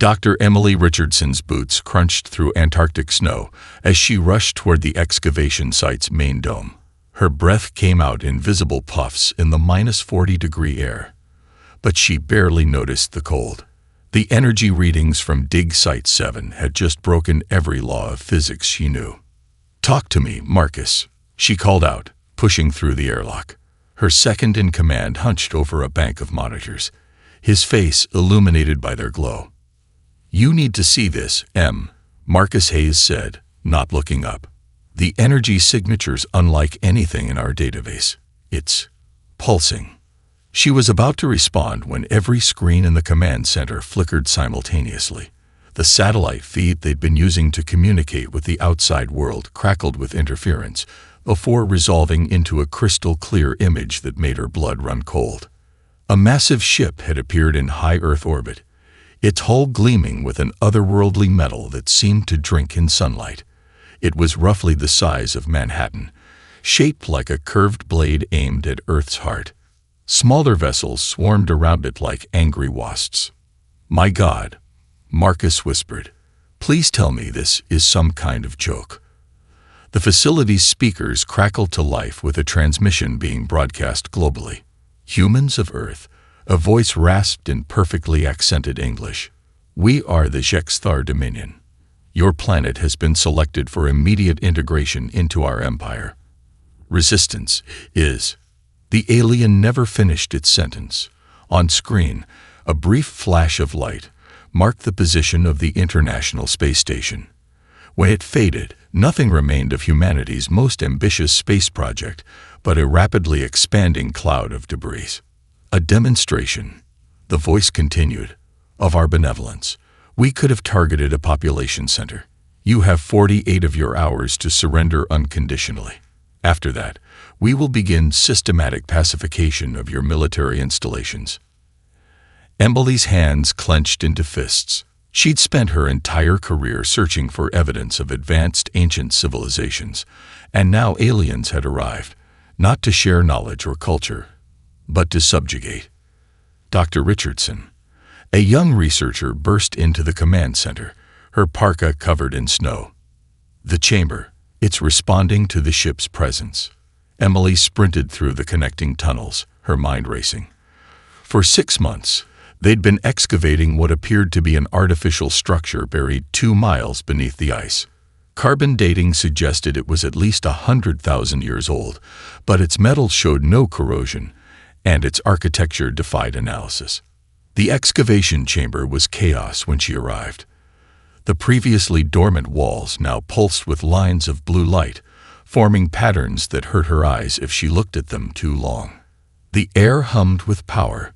Dr. Emily Richardson's boots crunched through Antarctic snow as she rushed toward the excavation site's main dome. Her breath came out in visible puffs in the -40-degree air. But she barely noticed the cold. The energy readings from Dig Site 7 had just broken every law of physics she knew. "Talk to me, Marcus," she called out, pushing through the airlock. Her second-in-command hunched over a bank of monitors, his face illuminated by their glow. "You need to see this, M," Marcus Hayes said, not looking up. "The energy signature's unlike anything in our database. It's pulsing." She was about to respond when every screen in the command center flickered simultaneously. The satellite feed they'd been using to communicate with the outside world crackled with interference before resolving into a crystal-clear image that made her blood run cold. A massive ship had appeared in high Earth orbit, its hull gleaming with an otherworldly metal that seemed to drink in sunlight. It was roughly the size of Manhattan, shaped like a curved blade aimed at Earth's heart. Smaller vessels swarmed around it like angry wasps. "My God," Marcus whispered. "Please tell me this is some kind of joke." The facility's speakers crackled to life with a transmission being broadcast globally. "Humans of Earth," a voice rasped in perfectly accented English. "We are the Jexthar Dominion. Your planet has been selected for immediate integration into our empire. Resistance is—" The alien never finished its sentence. On screen, a brief flash of light marked the position of the International Space Station. When it faded, nothing remained of humanity's most ambitious space project but a rapidly expanding cloud of debris. "A demonstration," the voice continued, "of our benevolence. We could have targeted a population center. You have 48 of your hours to surrender unconditionally. After that, we will begin systematic pacification of your military installations." Emily's hands clenched into fists. She'd spent her entire career searching for evidence of advanced ancient civilizations, and now aliens had arrived, not to share knowledge or culture, but to subjugate. Dr. Richardson, a young researcher, burst into the command center, her parka covered in snow. "The chamber, it's responding to the ship's presence." Emily sprinted through the connecting tunnels, her mind racing. For 6 months, they'd been excavating what appeared to be an artificial structure buried 2 miles beneath the ice. Carbon dating suggested it was at least 100,000 years old, but its metal showed no corrosion, and its architecture defied analysis. The excavation chamber was chaos when she arrived. The previously dormant walls now pulsed with lines of blue light, forming patterns that hurt her eyes if she looked at them too long. The air hummed with power.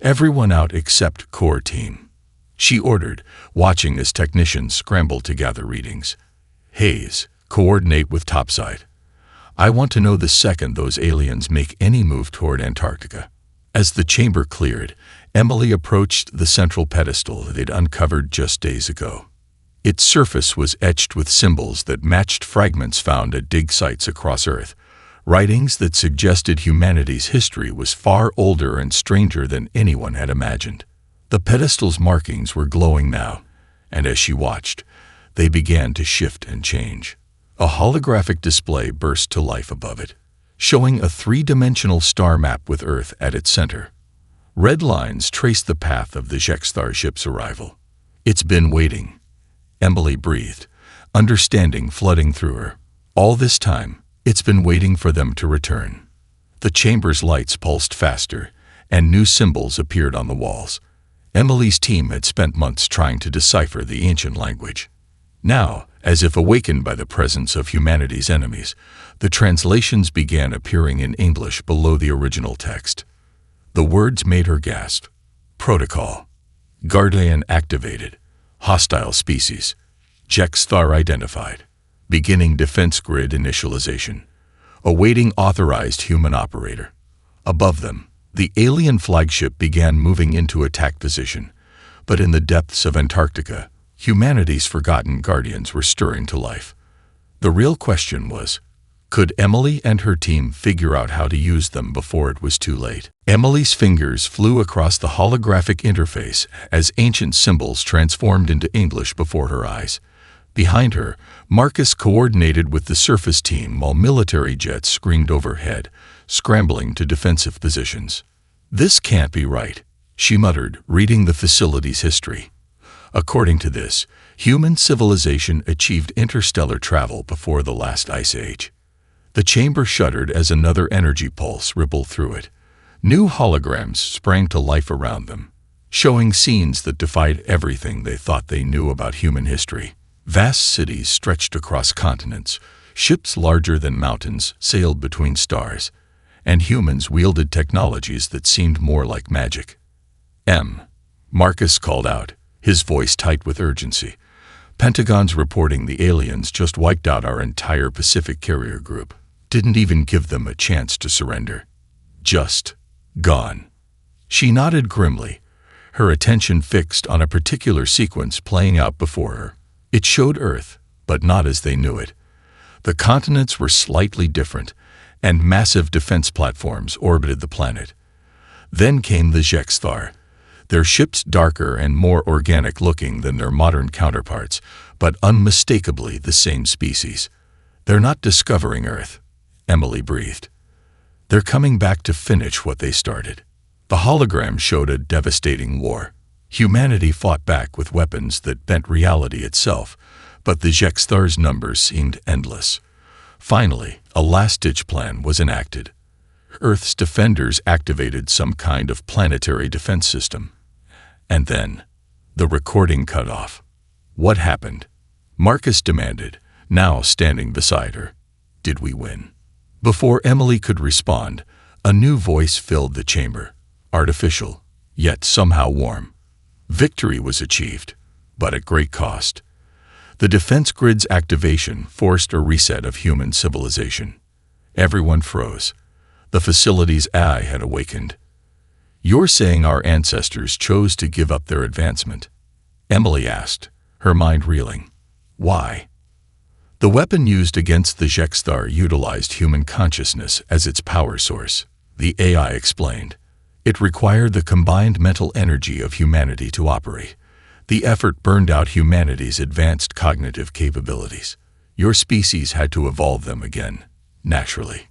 "Everyone out except core team," she ordered, watching as technicians scrambled to gather readings. "Hayes, coordinate with topside. I want to know the second those aliens make any move toward Antarctica." As the chamber cleared, Emily approached the central pedestal they'd uncovered just days ago. Its surface was etched with symbols that matched fragments found at dig sites across Earth, writings that suggested humanity's history was far older and stranger than anyone had imagined. The pedestal's markings were glowing now, and as she watched, they began to shift and change. A holographic display burst to life above it, showing a 3-dimensional star map with Earth at its center. Red lines traced the path of the Jexthar ship's arrival. "It's been waiting," Emily breathed, understanding flooding through her. "All this time, it's been waiting for them to return." The chamber's lights pulsed faster, and new symbols appeared on the walls. Emily's team had spent months trying to decipher the ancient language. Now, as if awakened by the presence of humanity's enemies, the translations began appearing in English below the original text. The words made her gasp. "Protocol. Guardian activated. Hostile species. Jexthar identified. Beginning defense grid initialization. Awaiting authorized human operator." Above them, the alien flagship began moving into attack position, but in the depths of Antarctica, humanity's forgotten guardians were stirring to life. The real question was, Could Emily and her team figure out how to use them before it was too late? Emily's fingers flew across the holographic interface as ancient symbols transformed into English before her eyes. Behind her, Marcus coordinated with the surface team while military jets screamed overhead, scrambling to defensive positions. "This can't be right," she muttered, reading the facility's history. According to this, human civilization achieved interstellar travel before the last ice age. The chamber shuddered as another energy pulse rippled through it. New holograms sprang to life around them, showing scenes that defied everything they thought they knew about human history. Vast cities stretched across continents, ships larger than mountains sailed between stars, and humans wielded technologies that seemed more like magic. Marcus called out, his voice tight with urgency. "Pentagon's reporting the aliens just wiped out our entire Pacific carrier group. Didn't even give them a chance to surrender. Just gone." She nodded grimly, her attention fixed on a particular sequence playing out before her. It showed Earth, but not as they knew it. The continents were slightly different, and massive defense platforms orbited the planet. Then came the Jexthar, their ships darker and more organic-looking than their modern counterparts, but unmistakably the same species. "They're not discovering Earth," Emily breathed. "They're coming back to finish what they started." The hologram showed a devastating war. Humanity fought back with weapons that bent reality itself, but the Jexthar's numbers seemed endless. Finally, a last-ditch plan was enacted. Earth's defenders activated some kind of planetary defense system. And then, the recording cut off. "What happened?" Marcus demanded, now standing beside her. "Did we win?" Before Emily could respond, a new voice filled the chamber, artificial, yet somehow warm. Victory was achieved, but at great cost. The defense grid's activation forced a reset of human civilization. Everyone froze. The facility's AI had awakened. "You're saying our ancestors chose to give up their advancement?" Emily asked, her mind reeling. "Why?" The weapon used against the Jexthar utilized human consciousness as its power source, the AI explained. It required the combined mental energy of humanity to operate. The effort burned out humanity's advanced cognitive capabilities. Your species had to evolve them again, naturally.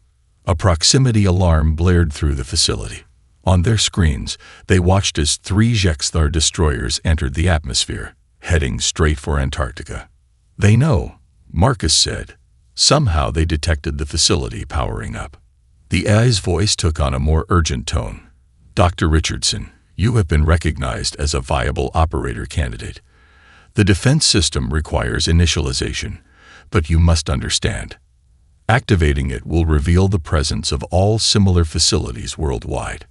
A proximity alarm blared through the facility. On their screens, they watched as 3 Jexthar destroyers entered the atmosphere, heading straight for Antarctica. "They know," Marcus said. Somehow they detected the facility powering up. The AI's voice took on a more urgent tone. "Dr. Richardson, you have been recognized as a viable operator candidate. The defense system requires initialization, but you must understand. Activating it will reveal the presence of all similar facilities worldwide.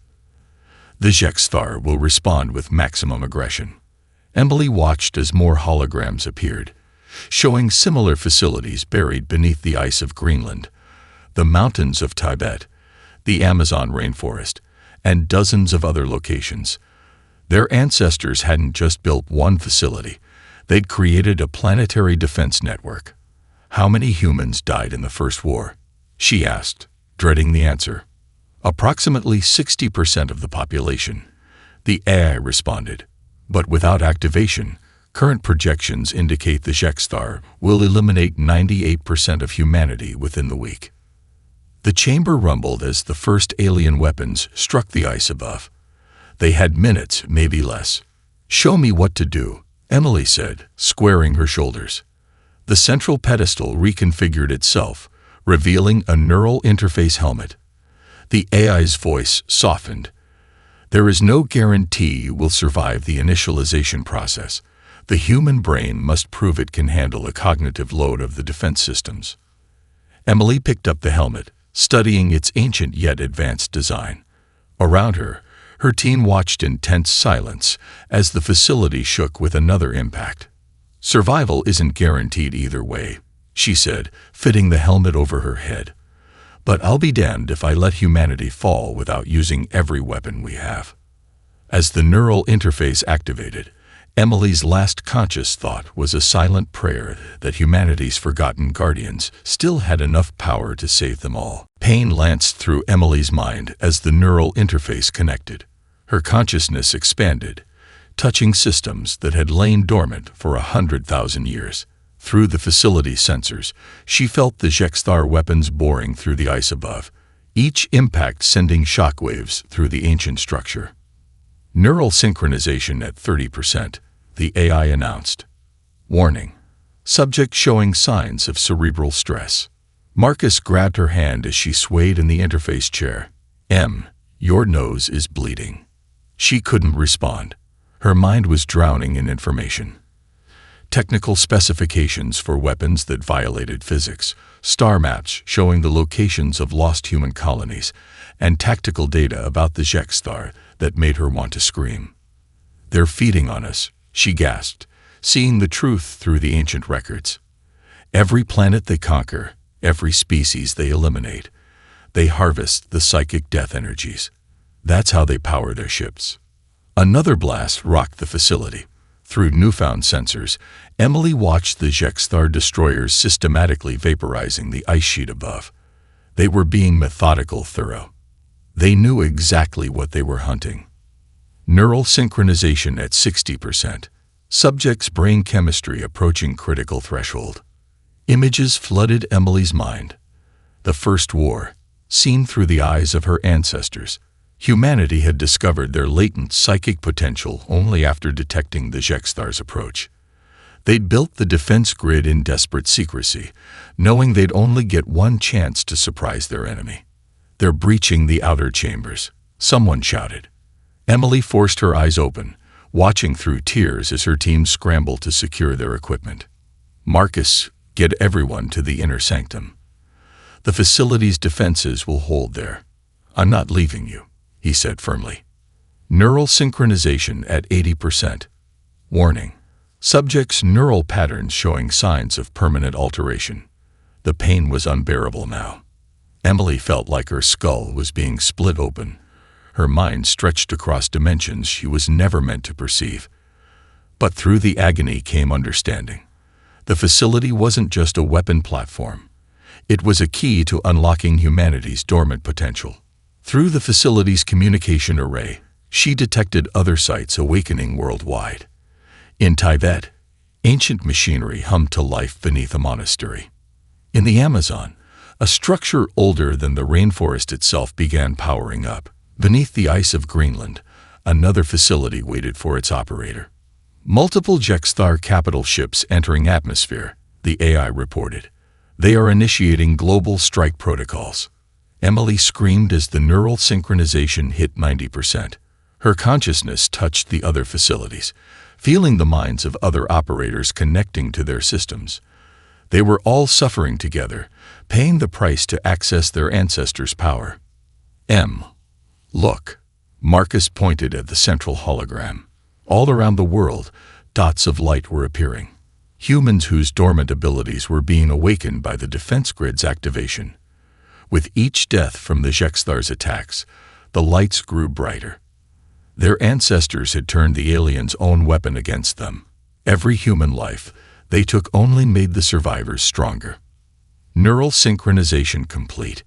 The Jexthar will respond with maximum aggression." Emily watched as more holograms appeared, showing similar facilities buried beneath the ice of Greenland, the mountains of Tibet, the Amazon rainforest, and dozens of other locations. Their ancestors hadn't just built one facility, they'd created a planetary defense network. "How many humans died in the First War?" she asked, dreading the answer. "Approximately 60% of the population," the AI responded. "But without activation, current projections indicate the Jexthar will eliminate 98% of humanity within the week." The chamber rumbled as the first alien weapons struck the ice above. They had minutes, maybe less. "Show me what to do," Emily said, squaring her shoulders. The central pedestal reconfigured itself, revealing a neural interface helmet. The AI's voice softened. "There is no guarantee you will survive the initialization process. The human brain must prove it can handle the cognitive load of the defense systems." Emily picked up the helmet, studying its ancient yet advanced design. Around her, her team watched in tense silence as the facility shook with another impact. "Survival isn't guaranteed either way," she said, fitting the helmet over her head. "But I'll be damned if I let humanity fall without using every weapon we have." As the neural interface activated, Emily's last conscious thought was a silent prayer that humanity's forgotten guardians still had enough power to save them all. Pain lanced through Emily's mind as the neural interface connected. Her consciousness expanded, touching systems that had lain dormant for 100,000 years. Through the facility's sensors, she felt the Jexthar weapons boring through the ice above, each impact sending shockwaves through the ancient structure. Neural synchronization at 30%, the AI announced. Warning: subject showing signs of cerebral stress. Marcus grabbed her hand as she swayed in the interface chair. Your nose is bleeding. She couldn't respond. Her mind was drowning in information. Technical specifications for weapons that violated physics, star maps showing the locations of lost human colonies, and tactical data about the Jexthar that made her want to scream. "They're feeding on us," she gasped, seeing the truth through the ancient records. Every planet they conquer, every species they eliminate, they harvest the psychic death energies. That's how they power their ships. Another blast rocked the facility. Through newfound sensors, Emily watched the Jexthar destroyers systematically vaporizing the ice sheet above. They were being methodical, thorough. They knew exactly what they were hunting. Neural synchronization at 60%. Subject's brain chemistry approaching critical threshold. Images flooded Emily's mind. The First War, seen through the eyes of her ancestors. Humanity had discovered their latent psychic potential only after detecting the Jexthar's approach. They'd built the defense grid in desperate secrecy, knowing they'd only get one chance to surprise their enemy. "They're breaching the outer chambers," someone shouted. Emily forced her eyes open, watching through tears as her team scrambled to secure their equipment. "Marcus, get everyone to the inner sanctum. The facility's defenses will hold there. I'm not leaving you," he said firmly. Neural synchronization at 80%. Warning: subject's neural patterns showing signs of permanent alteration. The pain was unbearable now. Emily felt like her skull was being split open, her mind stretched across dimensions she was never meant to perceive. But through the agony came understanding. The facility wasn't just a weapon platform. It was a key to unlocking humanity's dormant potential. Through the facility's communication array, she detected other sites awakening worldwide. In Tibet, ancient machinery hummed to life beneath a monastery. In the Amazon, a structure older than the rainforest itself began powering up. Beneath the ice of Greenland, another facility waited for its operator. Multiple Jexthar capital ships entering atmosphere, the AI reported. They are initiating global strike protocols. Emily screamed as the neural synchronization hit 90%. Her consciousness touched the other facilities, feeling the minds of other operators connecting to their systems. They were all suffering together, paying the price to access their ancestors' power. Look. Marcus pointed at the central hologram. All around the world, dots of light were appearing. Humans whose dormant abilities were being awakened by the defense grid's activation. With each death from the Jexthar's attacks, the lights grew brighter. Their ancestors had turned the aliens' own weapon against them. Every human life they took only made the survivors stronger. Neural synchronization complete.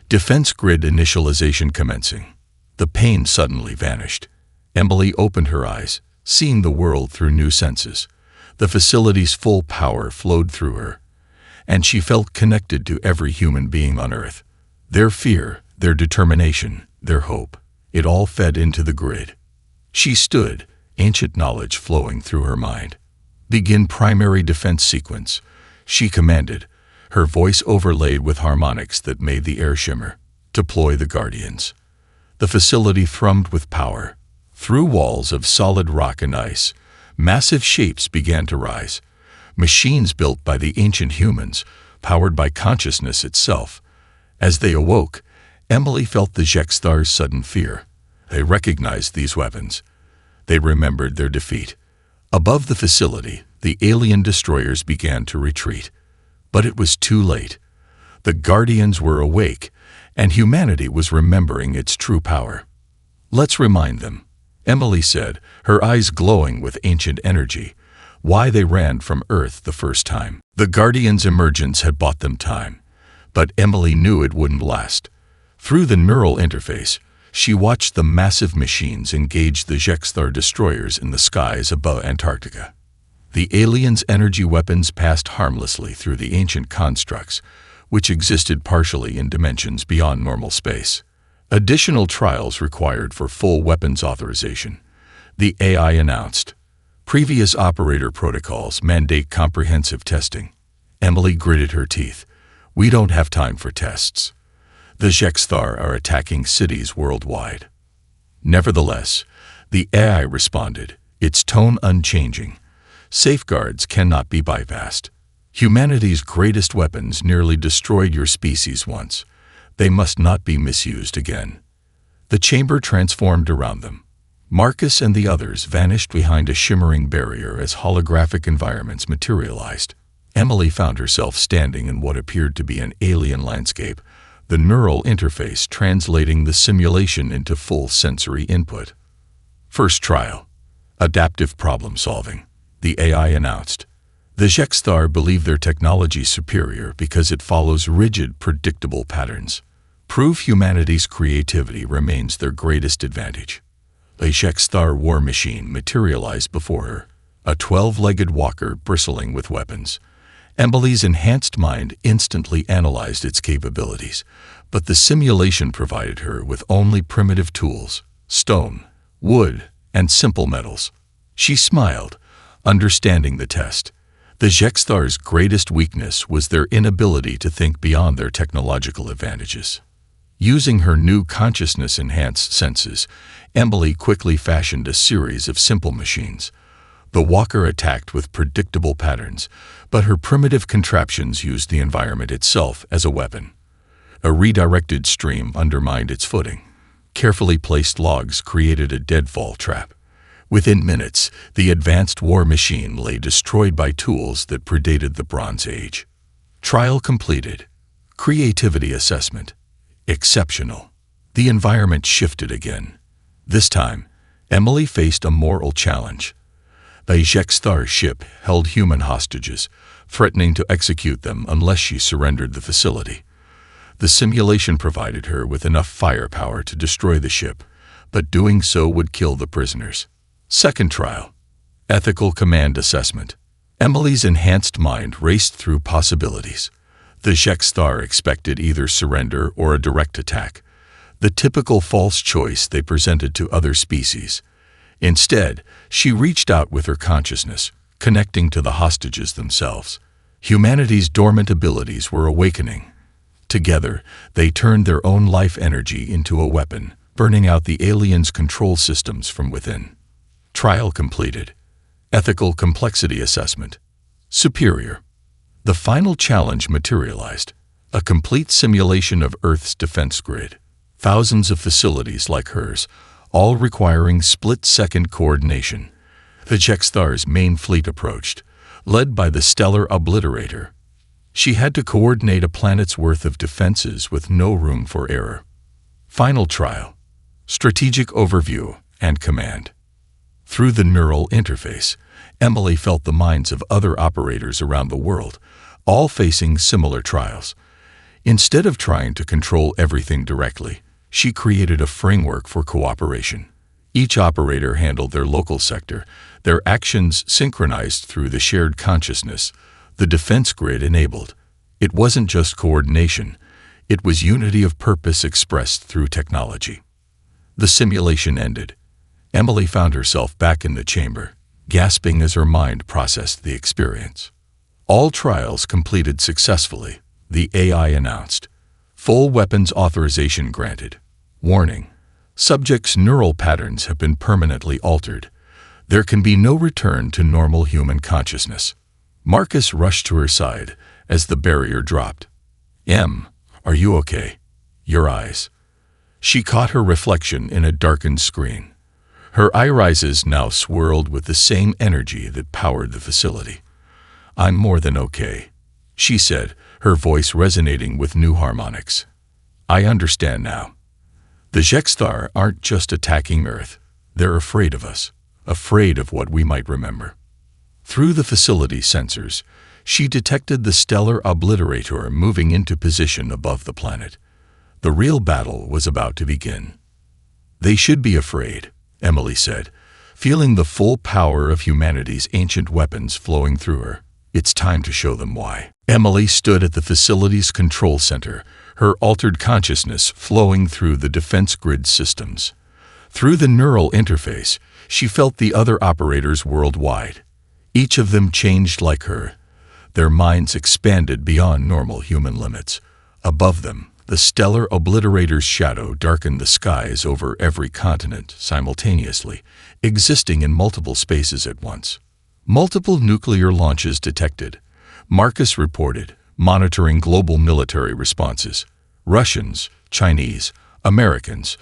Defense grid initialization commencing. The pain suddenly vanished. Emily opened her eyes, seeing the world through new senses. The facility's full power flowed through her, and she felt connected to every human being on Earth. Their fear, their determination, their hope, it all fed into the grid. She stood, ancient knowledge flowing through her mind. "Begin primary defense sequence," she commanded, her voice overlaid with harmonics that made the air shimmer. "Deploy the Guardians." The facility thrummed with power. Through walls of solid rock and ice, massive shapes began to rise. Machines built by the ancient humans, powered by consciousness itself. As they awoke, Emily felt the Jexthar's sudden fear. They recognized these weapons. They remembered their defeat. Above the facility, the alien destroyers began to retreat. But it was too late. The Guardians were awake, and humanity was remembering its true power. "Let's remind them," Emily said, her eyes glowing with ancient energy. Why they ran from Earth the first time. The Guardians' emergence had bought them time, but Emily knew it wouldn't last. Through the neural interface, she watched the massive machines engage the HFY destroyers in the skies above Antarctica. The aliens' energy weapons passed harmlessly through the ancient constructs, which existed partially in dimensions beyond normal space. Additional trials required for full weapons authorization. The AI announced. Previous operator protocols mandate comprehensive testing. Emily gritted her teeth. We don't have time for tests. The HFY are attacking cities worldwide. Nevertheless, the AI responded, its tone unchanging. Safeguards cannot be bypassed. Humanity's greatest weapons nearly destroyed your species once. They must not be misused again. The chamber transformed around them. Marcus and the others vanished behind a shimmering barrier as holographic environments materialized. Emily found herself standing in what appeared to be an alien landscape, the neural interface translating the simulation into full sensory input. First trial. Adaptive problem solving. The AI announced. The HFY believe their technology superior because it follows rigid, predictable patterns. Prove humanity's creativity remains their greatest advantage. A HFY war machine materialized before her, a 12-legged walker bristling with weapons. Emily's enhanced mind instantly analyzed its capabilities, but the simulation provided her with only primitive tools, stone, wood, and simple metals. She smiled, understanding the test. The HFY's greatest weakness was their inability to think beyond their technological advantages. Using her new consciousness-enhanced senses, Emily quickly fashioned a series of simple machines. The walker attacked with predictable patterns, but her primitive contraptions used the environment itself as a weapon. A redirected stream undermined its footing. Carefully placed logs created a deadfall trap. Within minutes, the advanced war machine lay destroyed by tools that predated the Bronze Age. Trial completed. Creativity assessment. Exceptional. The environment shifted again. This time, Emily faced a moral challenge. The HFY ship held human hostages, threatening to execute them unless she surrendered the facility. The simulation provided her with enough firepower to destroy the ship, but doing so would kill the prisoners. Second trial. Ethical command assessment. Emily's enhanced mind raced through possibilities. The HFY expected either surrender or a direct attack, the typical false choice they presented to other species. Instead, she reached out with her consciousness, connecting to the hostages themselves. Humanity's dormant abilities were awakening. Together, they turned their own life energy into a weapon, burning out the aliens' control systems from within. Trial completed. Ethical complexity assessment. Superior. The final challenge materialized, a complete simulation of Earth's defense grid. Thousands of facilities like hers, all requiring split-second coordination. The HFY's main fleet approached, led by the Stellar Obliterator. She had to coordinate a planet's worth of defenses with no room for error. Final trial. Strategic overview and command. Through the neural interface, Emily felt the minds of other operators around the world, all facing similar trials. Instead of trying to control everything directly, she created a framework for cooperation. Each operator handled their local sector, their actions synchronized through the shared consciousness, the defense grid enabled. It wasn't just coordination, it was unity of purpose expressed through technology. The simulation ended. Emily found herself back in the chamber, gasping as her mind processed the experience. All trials completed successfully, the AI announced. Full weapons authorization granted. Warning: subjects' neural patterns have been permanently altered. There can be no return to normal human consciousness. Marcus rushed to her side as the barrier dropped. Are you okay? Your eyes. She caught her reflection in a darkened screen. Her irises now swirled with the same energy that powered the facility. I'm more than okay, she said, her voice resonating with new harmonics. I understand now. The HFY aren't just attacking Earth. They're afraid of us, afraid of what we might remember. Through the facility sensors, she detected the stellar obliterator moving into position above the planet. The real battle was about to begin. They should be afraid, Emily said, feeling the full power of humanity's ancient weapons flowing through her. It's time to show them why. Emily stood at the facility's control center, her altered consciousness flowing through the defense grid systems. Through the neural interface, she felt the other operators worldwide. Each of them changed like her. Their minds expanded beyond normal human limits. Above them, the stellar obliterator's shadow darkened the skies over every continent simultaneously, existing in multiple spaces at once. Multiple nuclear launches detected, Marcus reported, monitoring global military responses. Russians, Chinese, Americans,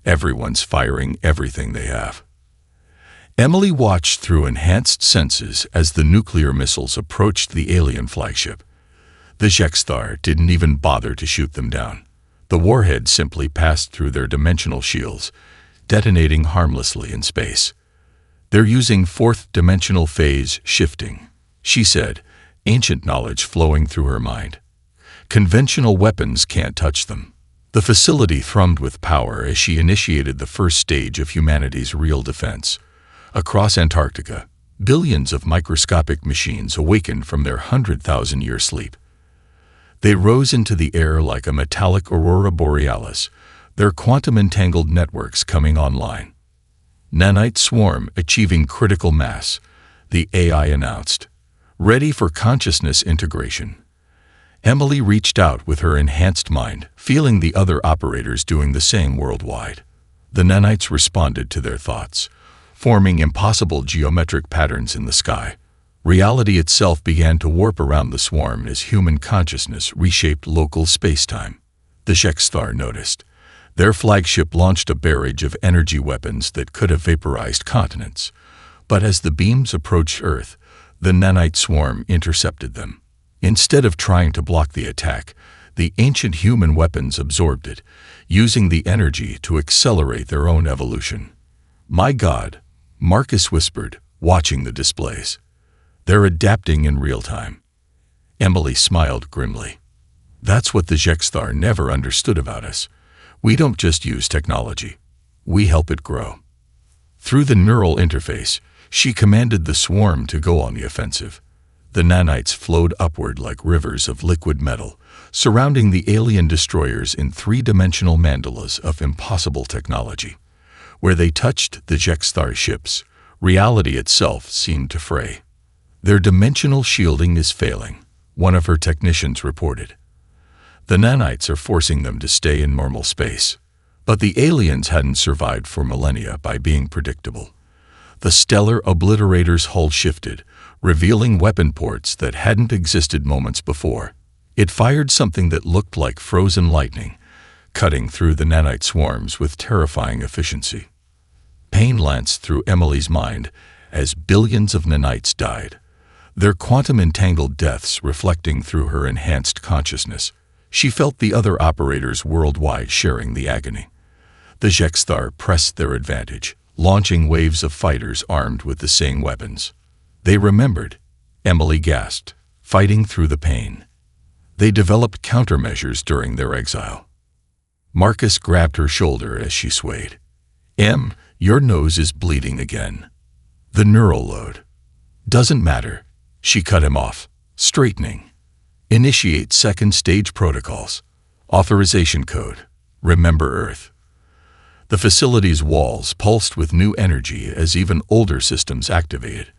everyone's firing everything they have. Emily watched through enhanced senses as the nuclear missiles approached the alien flagship. The HFY didn't even bother to shoot them down. The warhead simply passed through their dimensional shields, detonating harmlessly in space. They're using fourth-dimensional phase shifting, she said, ancient knowledge flowing through her mind. Conventional weapons can't touch them. The facility thrummed with power as she initiated the first stage of humanity's real defense. Across Antarctica, billions of microscopic machines awakened from their 100,000-year sleep. They rose into the air like a metallic aurora borealis, their quantum-entangled networks coming online. Nanite swarm achieving critical mass, the AI announced, ready for consciousness integration. Emily reached out with her enhanced mind, feeling the other operators doing the same worldwide. The nanites responded to their thoughts, forming impossible geometric patterns in the sky. Reality itself began to warp around the swarm as human consciousness reshaped local space-time. The HFY noticed. Their flagship launched a barrage of energy weapons that could have vaporized continents. But as the beams approached Earth, the nanite swarm intercepted them. Instead of trying to block the attack, the ancient human weapons absorbed it, using the energy to accelerate their own evolution. "My God," Marcus whispered, watching the displays. "They're adapting in real time." Emily smiled grimly. "That's what the HFY never understood about us. We don't just use technology. We help it grow." Through the neural interface, she commanded the swarm to go on the offensive. The nanites flowed upward like rivers of liquid metal, surrounding the alien destroyers in three-dimensional mandalas of impossible technology. Where they touched the HFY ships, reality itself seemed to fray. "Their dimensional shielding is failing," one of her technicians reported. "The nanites are forcing them to stay in normal space." But the aliens hadn't survived for millennia by being predictable. The stellar obliterator's hull shifted, revealing weapon ports that hadn't existed moments before. It fired something that looked like frozen lightning, cutting through the nanite swarms with terrifying efficiency. Pain lanced through Emily's mind as billions of nanites died, their quantum-entangled deaths reflecting through her enhanced consciousness. She felt the other operators worldwide sharing the agony. The HFY pressed their advantage, launching waves of fighters armed with the same weapons. They remembered, Emily gasped, fighting through the pain. They developed countermeasures during their exile. Marcus grabbed her shoulder as she swayed. Your nose is bleeding again." "The neural load." "Doesn't matter." She cut him off, straightening. "Initiate second-stage protocols. Authorization code. Remember Earth." The facility's walls pulsed with new energy as even older systems activated.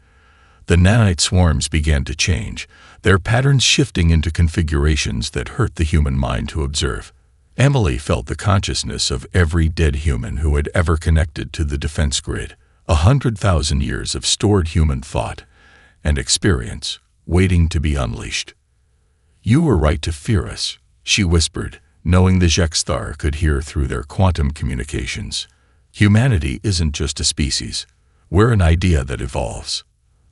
The nanite swarms began to change, their patterns shifting into configurations that hurt the human mind to observe. Emily felt the consciousness of every dead human who had ever connected to the defense grid, 100,000 years of stored human thought and experience waiting to be unleashed. "You were right to fear us," she whispered, knowing the HFY could hear through their quantum communications. "Humanity isn't just a species. We're an idea that evolves."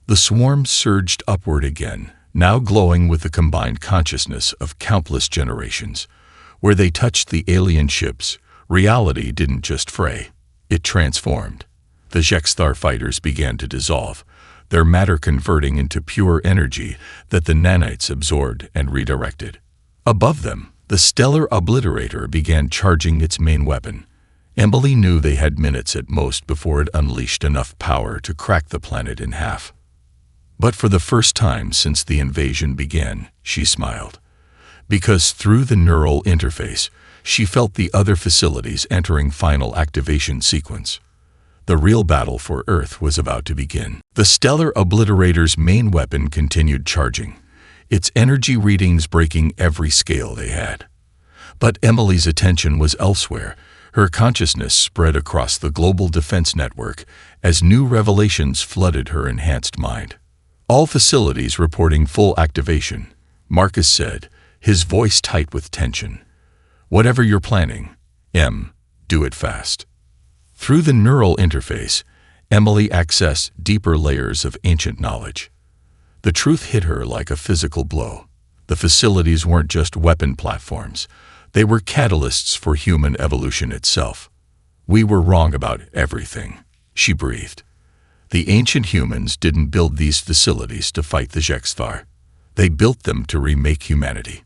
The swarm surged upward again, now glowing with the combined consciousness of countless generations. Where they touched the alien ships, reality didn't just fray. It transformed. The Jexthar fighters began to dissolve, their matter converting into pure energy that the nanites absorbed and redirected. Above them, the Stellar Obliterator began charging its main weapon. Emily knew they had minutes at most before it unleashed enough power to crack the planet in half. But for the first time since the invasion began, she smiled. Because through the neural interface, she felt the other facilities entering final activation sequence. The real battle for Earth was about to begin. The Stellar Obliterator's main weapon continued charging, its energy readings breaking every scale they had. But Emily's attention was elsewhere. Her consciousness spread across the global defense network as new revelations flooded her enhanced mind. All facilities reporting full activation, Marcus said, his voice tight with tension. Whatever you're planning, do it fast. Through the neural interface, Emily accessed deeper layers of ancient knowledge. The truth hit her like a physical blow. The facilities weren't just weapon platforms. They were catalysts for human evolution itself. We were wrong about everything, she breathed. The ancient humans didn't build these facilities to fight the Jexthar. They built them to remake humanity.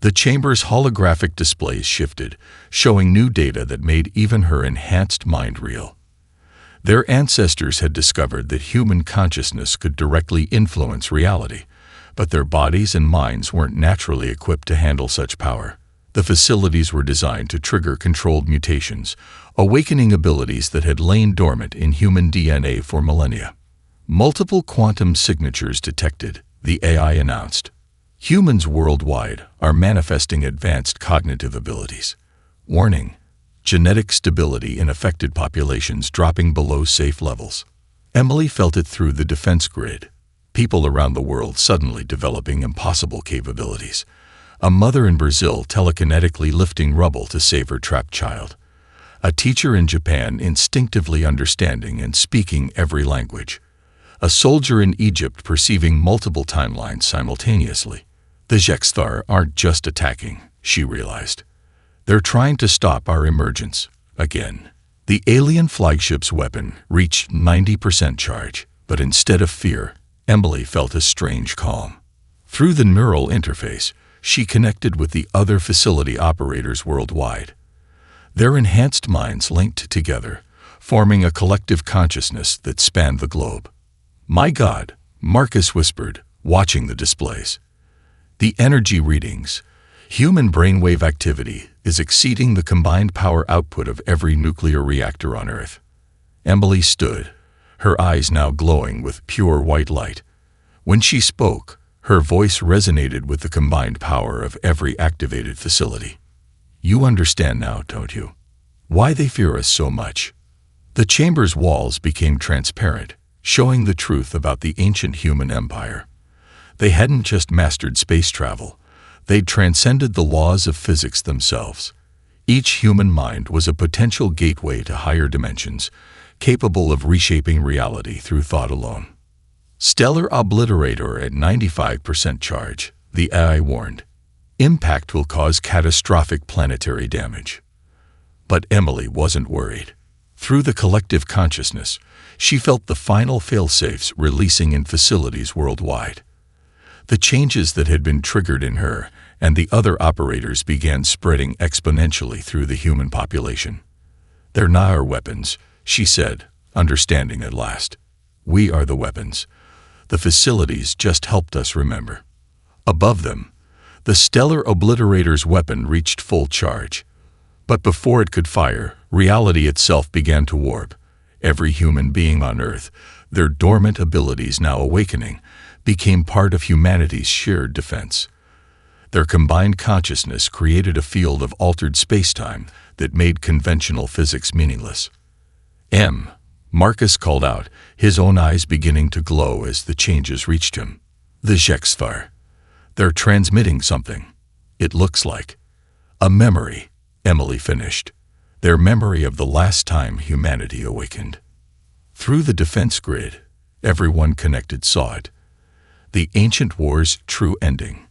The chamber's holographic displays shifted, showing new data that made even her enhanced mind real. Their ancestors had discovered that human consciousness could directly influence reality, but their bodies and minds weren't naturally equipped to handle such power. The facilities were designed to trigger controlled mutations, awakening abilities that had lain dormant in human DNA for millennia. Multiple quantum signatures detected, the AI announced. Humans worldwide are manifesting advanced cognitive abilities. Warning: genetic stability in affected populations dropping below safe levels. Emily felt it through the defense grid. People around the world suddenly developing impossible capabilities. A mother in Brazil telekinetically lifting rubble to save her trapped child. A teacher in Japan instinctively understanding and speaking every language. A soldier in Egypt perceiving multiple timelines simultaneously. The Jexthar aren't just attacking, she realized. They're trying to stop our emergence, again. The alien flagship's weapon reached 90% charge, but instead of fear, Emily felt a strange calm. Through the neural interface, she connected with the other facility operators worldwide. Their enhanced minds linked together, forming a collective consciousness that spanned the globe. "My God," Marcus whispered, watching the displays. The energy readings, human brainwave activity, is exceeding the combined power output of every nuclear reactor on Earth. Emily stood, her eyes now glowing with pure white light. When she spoke, her voice resonated with the combined power of every activated facility. "You understand now, don't you? Why they fear us so much?" The chamber's walls became transparent, showing the truth about the ancient human empire. They hadn't just mastered space travel. They'd transcended the laws of physics themselves. Each human mind was a potential gateway to higher dimensions, capable of reshaping reality through thought alone. "Stellar Obliterator at 95% charge," the AI warned. "Impact will cause catastrophic planetary damage." But Emily wasn't worried. Through the collective consciousness, she felt the final failsafes releasing in facilities worldwide. The changes that had been triggered in her and the other operators began spreading exponentially through the human population. "They're not our weapons," she said, understanding at last. "We are the weapons. The facilities just helped us remember." Above them, the Stellar Obliterator's weapon reached full charge. But before it could fire, reality itself began to warp. Every human being on Earth, their dormant abilities now awakening, became part of humanity's shared defense. Their combined consciousness created a field of altered spacetime that made conventional physics meaningless. Marcus called out, his own eyes beginning to glow as the changes reached him. "The Jexthar. They're transmitting something. It looks like a memory," Emily finished. "Their memory of the last time humanity awakened." Through the defense grid, everyone connected saw it. The ancient war's true ending.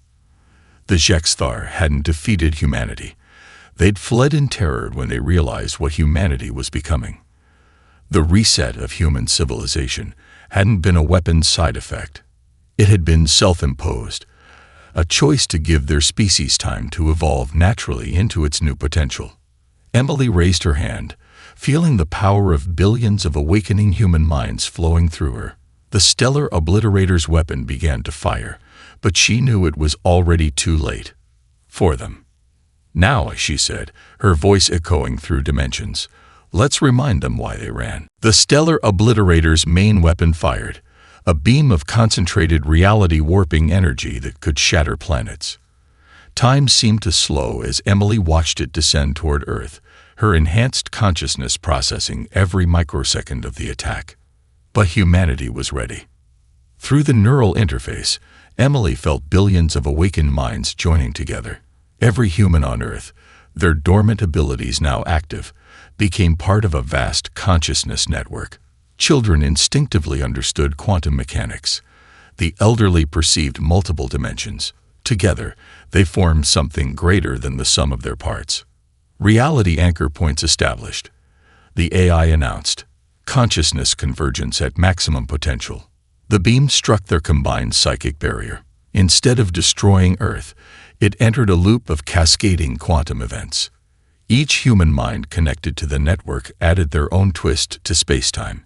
The Jexthar hadn't defeated humanity. They'd fled in terror when they realized what humanity was becoming. The reset of human civilization hadn't been a weapon's side effect. It had been self-imposed, a choice to give their species time to evolve naturally into its new potential. Emily raised her hand, feeling the power of billions of awakening human minds flowing through her. The stellar obliterator's weapon began to fire, but she knew it was already too late for them. Now, she said, her voice echoing through dimensions, let's remind them why they ran. The stellar obliterator's main weapon fired, a beam of concentrated reality-warping energy that could shatter planets. Time seemed to slow as Emily watched it descend toward Earth, her enhanced consciousness processing every microsecond of the attack. But humanity was ready. Through the neural interface, Emily felt billions of awakened minds joining together. Every human on Earth, their dormant abilities now active, became part of a vast consciousness network. Children instinctively understood quantum mechanics. The elderly perceived multiple dimensions. Together, they formed something greater than the sum of their parts. Reality anchor points established. The AI announced, consciousness convergence at maximum potential. The beam struck their combined psychic barrier. Instead of destroying Earth, it entered a loop of cascading quantum events. Each human mind connected to the network added their own twist to space-time,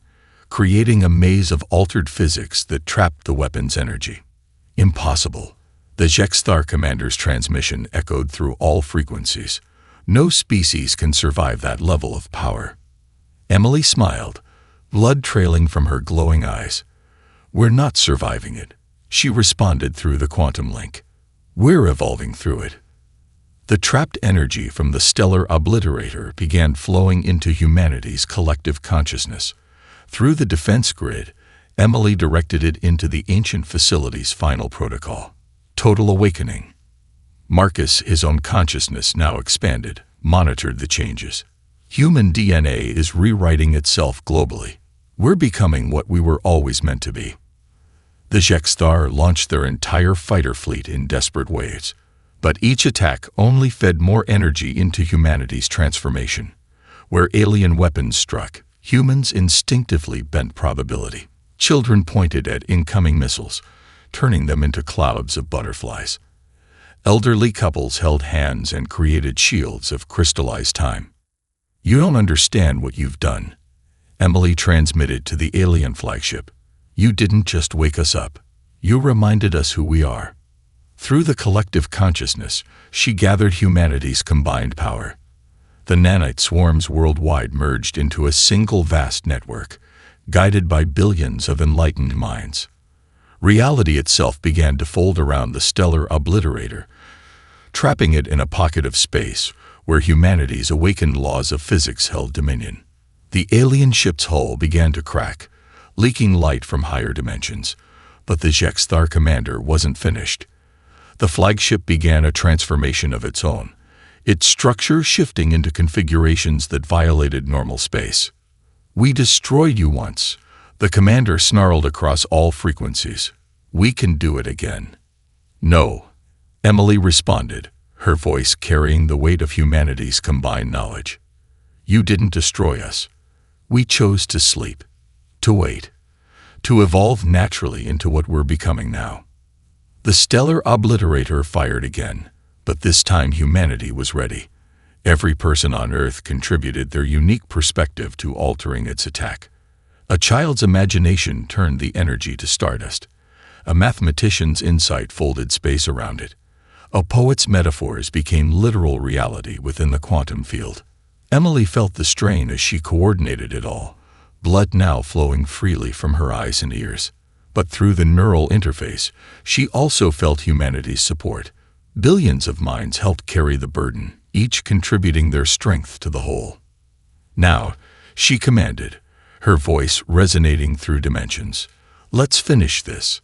creating a maze of altered physics that trapped the weapon's energy. Impossible. The Jexthar commander's transmission echoed through all frequencies. No species can survive that level of power. Emily smiled, blood trailing from her glowing eyes. We're not surviving it, she responded through the quantum link. We're evolving through it. The trapped energy from the stellar obliterator began flowing into humanity's collective consciousness. Through the defense grid, Emily directed it into the ancient facility's final protocol. Total awakening. Marcus, his own consciousness now expanded, monitored the changes. Human DNA is rewriting itself globally. We're becoming what we were always meant to be. The Jexthar launched their entire fighter fleet in desperate waves. But each attack only fed more energy into humanity's transformation. Where alien weapons struck, humans instinctively bent probability. Children pointed at incoming missiles, turning them into clouds of butterflies. Elderly couples held hands and created shields of crystallized time. You don't understand what you've done, Emily transmitted to the alien flagship. You didn't just wake us up. You reminded us who we are. Through the collective consciousness, she gathered humanity's combined power. The nanite swarms worldwide merged into a single vast network, guided by billions of enlightened minds. Reality itself began to fold around the stellar obliterator, trapping it in a pocket of space where humanity's awakened laws of physics held dominion. The alien ship's hull began to crack, leaking light from higher dimensions. But the Jexthar commander wasn't finished. The flagship began a transformation of its own, its structure shifting into configurations that violated normal space. We destroyed you once, the commander snarled across all frequencies. We can do it again. No, Emily responded, her voice carrying the weight of humanity's combined knowledge. You didn't destroy us. We chose to sleep, to wait, to evolve naturally into what we're becoming now. The stellar obliterator fired again, but this time humanity was ready. Every person on Earth contributed their unique perspective to altering its attack. A child's imagination turned the energy to stardust. A mathematician's insight folded space around it. A poet's metaphors became literal reality within the quantum field. Emily felt the strain as she coordinated it all, blood now flowing freely from her eyes and ears. But through the neural interface, she also felt humanity's support. Billions of minds helped carry the burden, each contributing their strength to the whole. Now, she commanded, her voice resonating through dimensions. Let's finish this.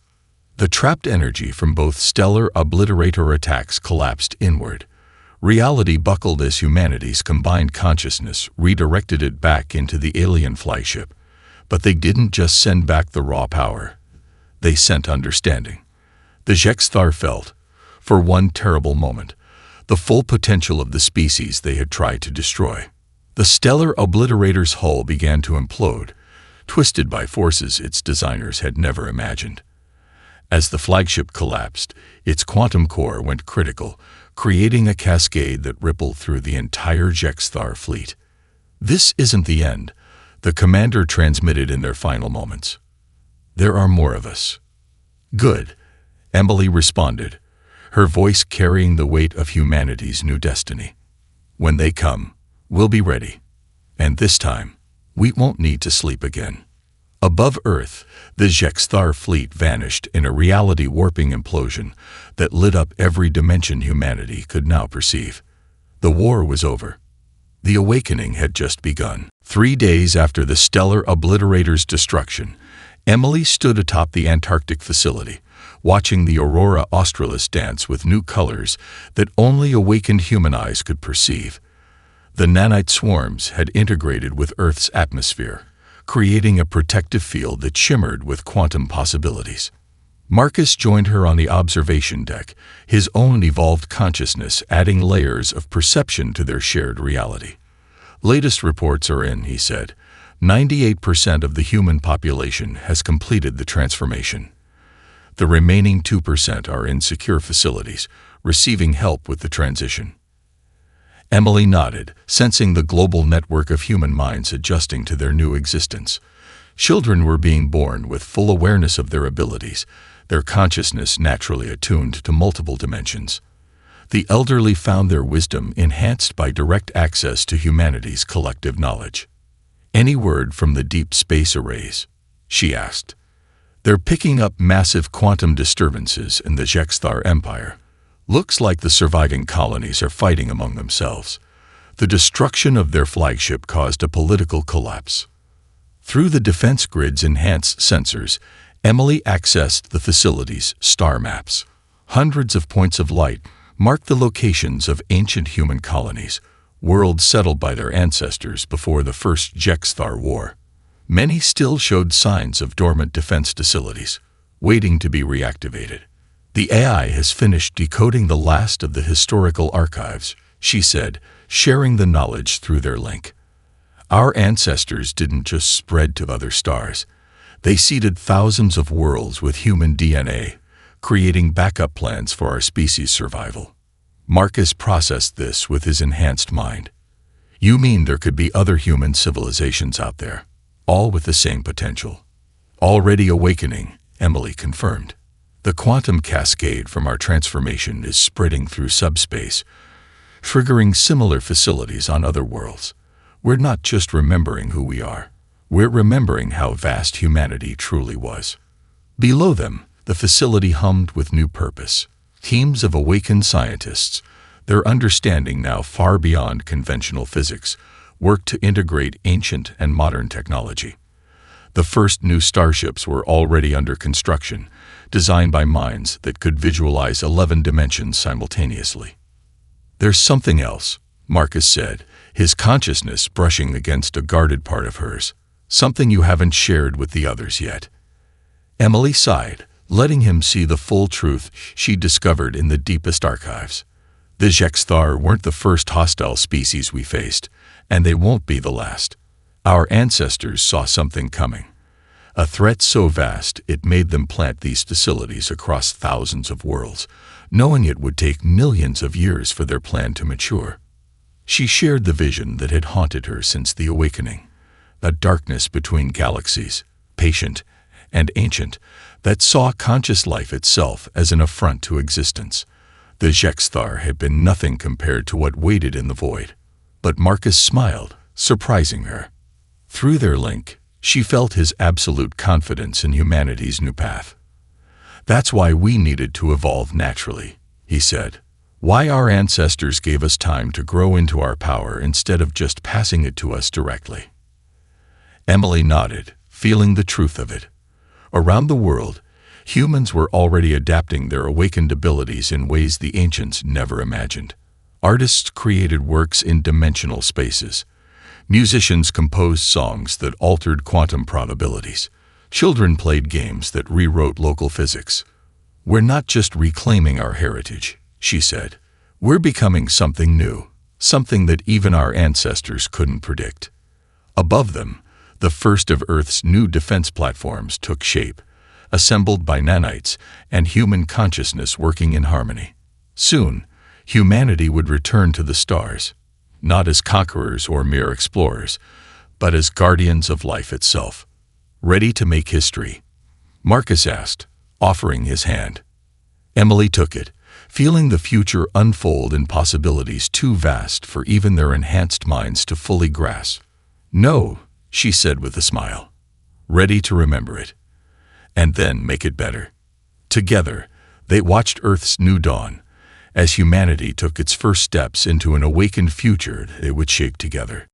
The trapped energy from both stellar obliterator attacks collapsed inward. Reality buckled as humanity's combined consciousness redirected it back into the alien flagship. But they didn't just send back the raw power. They sent understanding. The Jexthar felt, for one terrible moment, the full potential of the species they had tried to destroy. The stellar obliterator's hull began to implode, twisted by forces its designers had never imagined. As the flagship collapsed, its quantum core went critical, creating a cascade that rippled through the entire Jexthar fleet. "This isn't the end," the commander transmitted in their final moments. "There are more of us." "Good," Emily responded, her voice carrying the weight of humanity's new destiny. "When they come, we'll be ready. And this time, we won't need to sleep again." Above Earth, the Jexthar fleet vanished in a reality-warping implosion that lit up every dimension humanity could now perceive. The war was over. The awakening had just begun. 3 days after the stellar obliterator's destruction, Emily stood atop the Antarctic facility, watching the aurora australis dance with new colors that only awakened human eyes could perceive. The nanite swarms had integrated with Earth's atmosphere, creating a protective field that shimmered with quantum possibilities. Marcus joined her on the observation deck, his own evolved consciousness adding layers of perception to their shared reality. "Latest reports are in," he said. 98% of the human population has completed the transformation. The remaining 2% are in secure facilities, receiving help with the transition. Emily nodded, sensing the global network of human minds adjusting to their new existence. Children were being born with full awareness of their abilities, their consciousness naturally attuned to multiple dimensions. The elderly found their wisdom enhanced by direct access to humanity's collective knowledge. "Any word from the deep space arrays?" she asked. "They're picking up massive quantum disturbances in the Jexthar Empire. Looks like the surviving colonies are fighting among themselves. The destruction of their flagship caused a political collapse." Through the defense grid's enhanced sensors, Emily accessed the facility's star maps. Hundreds of points of light marked the locations of ancient human colonies, worlds settled by their ancestors before the first Jexthar War. Many still showed signs of dormant defense facilities, waiting to be reactivated. "The AI has finished decoding the last of the historical archives," she said, sharing the knowledge through their link. "Our ancestors didn't just spread to other stars. They seeded thousands of worlds with human DNA, creating backup plans for our species' survival." Marcus processed this with his enhanced mind. "You mean there could be other human civilizations out there, all with the same potential?" "Already awakening," Emily confirmed. "The quantum cascade from our transformation is spreading through subspace, triggering similar facilities on other worlds. We're not just remembering who we are. We're remembering how vast humanity truly was." Below them, the facility hummed with new purpose. Teams of awakened scientists, their understanding now far beyond conventional physics, worked to integrate ancient and modern technology. The first new starships were already under construction, designed by minds that could visualize 11 dimensions simultaneously. "There's something else," Marcus said, his consciousness brushing against a guarded part of hers. "Something you haven't shared with the others yet." Emily sighed, letting him see the full truth she discovered in the deepest archives. "The Jexthar weren't the first hostile species we faced, and they won't be the last. Our ancestors saw something coming. A threat so vast it made them plant these facilities across thousands of worlds, knowing it would take millions of years for their plan to mature." She shared the vision that had haunted her since the awakening, a darkness between galaxies, patient and ancient, that saw conscious life itself as an affront to existence. The Jexthar had been nothing compared to what waited in the void. But Marcus smiled, surprising her. Through their link, she felt his absolute confidence in humanity's new path. "That's why we needed to evolve naturally," he said. "Why our ancestors gave us time to grow into our power instead of just passing it to us directly." Emily nodded, feeling the truth of it. Around the world, humans were already adapting their awakened abilities in ways the ancients never imagined. Artists created works in dimensional spaces. Musicians composed songs that altered quantum probabilities. Children played games that rewrote local physics. "We're not just reclaiming our heritage," she said. "We're becoming something new, something that even our ancestors couldn't predict. Above them, the first of Earth's new defense platforms took shape, assembled by nanites and human consciousness working in harmony. Soon, humanity would return to the stars, not as conquerors or mere explorers, but as guardians of life itself. Ready to make history? Marcus asked, offering his hand. Emily took it, feeling the future unfold in possibilities too vast for even their enhanced minds to fully grasp. "No," she said with a smile. "Ready to remember it, and then make it better." Together, they watched Earth's new dawn, as humanity took its first steps into an awakened future it would shape together.